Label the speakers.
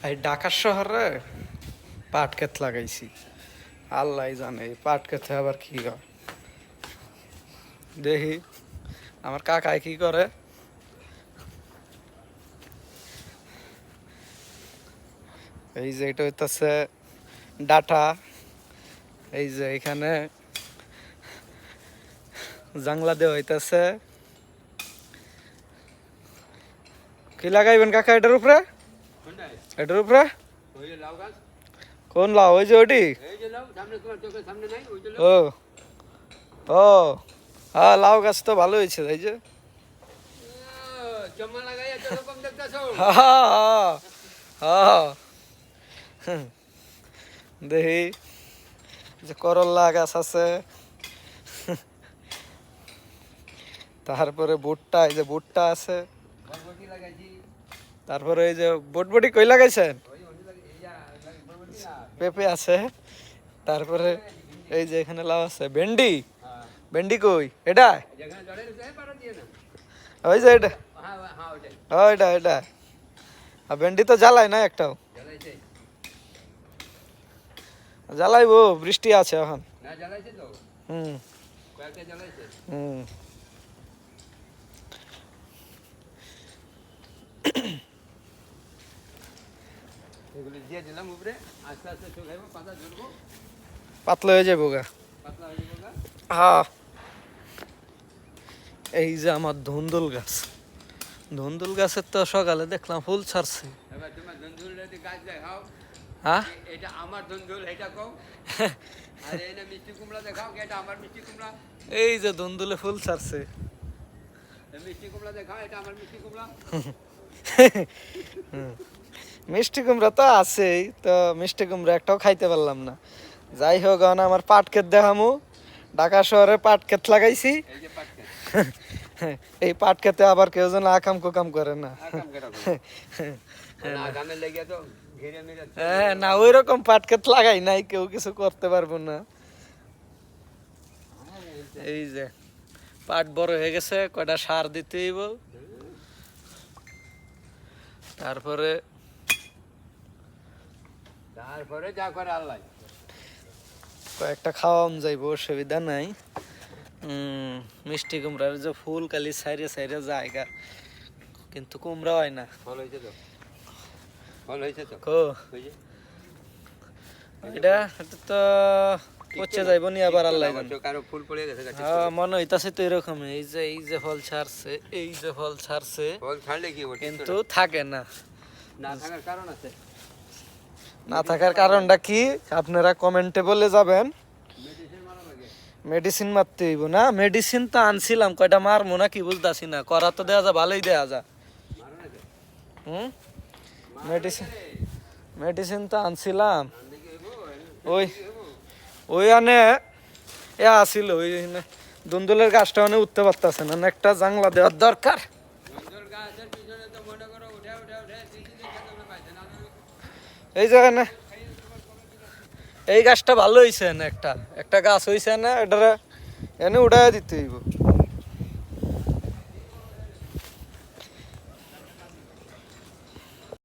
Speaker 1: এই ঢাকা শহরে পাট ক্ষেত লাগাইছি, আল্লাহ জানে এই পাট ক্ষেতে আবার কি হয়। দেখি আমার কাকায় কি করে। এই যে এটা হইতেছে ডাটা, এই যে এখানে জাংলা দেওয়া হইতেছে। কি লাগাইবেন কাকা এটার উপরে? এটার উপরে কোন লাউ? ওই যে ওটি? ও ও হ্যাঁ, লাউ গাছ তো ভালো হয়েছে। এই যে দেখি যে করল্লা গাছ আছে, তারপরে ভুট্টা, এই যে ভুট্টা আছে, তারপরে এই যে বটবটি কই লাগাইছেন? পেঁপে আছে, তারপরে এই যে এখানে লাউ আছে। ভেন্ডি, ভেন্ডি কই? এটা ওই যে এটা, এটা এটা ভেন্ডি তো জ্বালায় না একটাও। জ্বালাইবো, বৃষ্টি আছে এখন। হুম হুম পাতলা হয়ে যাবো গা। হ্যাঁ, এই যে আমার ধুন্দুল গাছ, ধুন্দুল গাছের তো সকালে দেখলাম ফুল ছাড়ছে। হ্যাঁ, এই যে ধুন্দুলে ফুল ছাড়ছে। মিষ্টি কুমড়া তো আছেই, তো মিষ্টি কুমড়া একটাও খাইতে পারলাম না। যাই হোক, আমার পাট ক্ষেত দেখামু। ঢাকা শহরে পাট ক্ষেত লাগাইছি। এই পাট খেতে আবার কেউ যেন আকাম কুকাম করে না। হ্যাঁ, না ওই রকম পাট ক্ষেত লাগাই নাই, কেউ কিছু করতে পারবো না। এই যে পাট বড় হয়ে গেছে, কয়টা সার দিতে হইব, তারপরে যা করে আল্লাহ কয়েকটা খাওয়াম যাইব, অসুবিধা নাই। মিষ্টি কুমড়ার যে ফুল কালি সাইরে সাইরে জায়গা, কিন্তু কুমড়া হয় না। ফল হয়েছে তো, ফল হয়েছে তো কো এটা তো পচে যাইব নি আবার, আল্লাহ জানে। কারো ফুল পড়ে গেছে, হ্যাঁ মনে হইতাছে তো এরকম। এই যে ফল ছাড়ছে, এই যে ফল ছাড়ছে, ফল ছাড়লে কি কিন্তু থাকে না। না থাকার কারণ আছে, না থাকার কারণটা কি আপনারা কমেন্টে বলে যাবেন। মেডিসিন মারতে হইব না? মেডিসিন তো আনছিলাম, কয়টা মারমো না কি বুঝতেছি না। করা তো দেয়া যা, ভালোই দেয়া যা। মেডিসিন মেডিসিন তো আনছিলাম, ওই ওই আনে এ আসিল, ওই দুন্দুলের গাছটা মানে উঠতে পারতেছে না, একটা জাংলা দেওয়ার দরকার। এই জায়গায় না, এই গাছটা ভালো হয়েছে না, একটা একটা গাছ হয়েছে না, এটা এনে উঠাই দিতে হইব।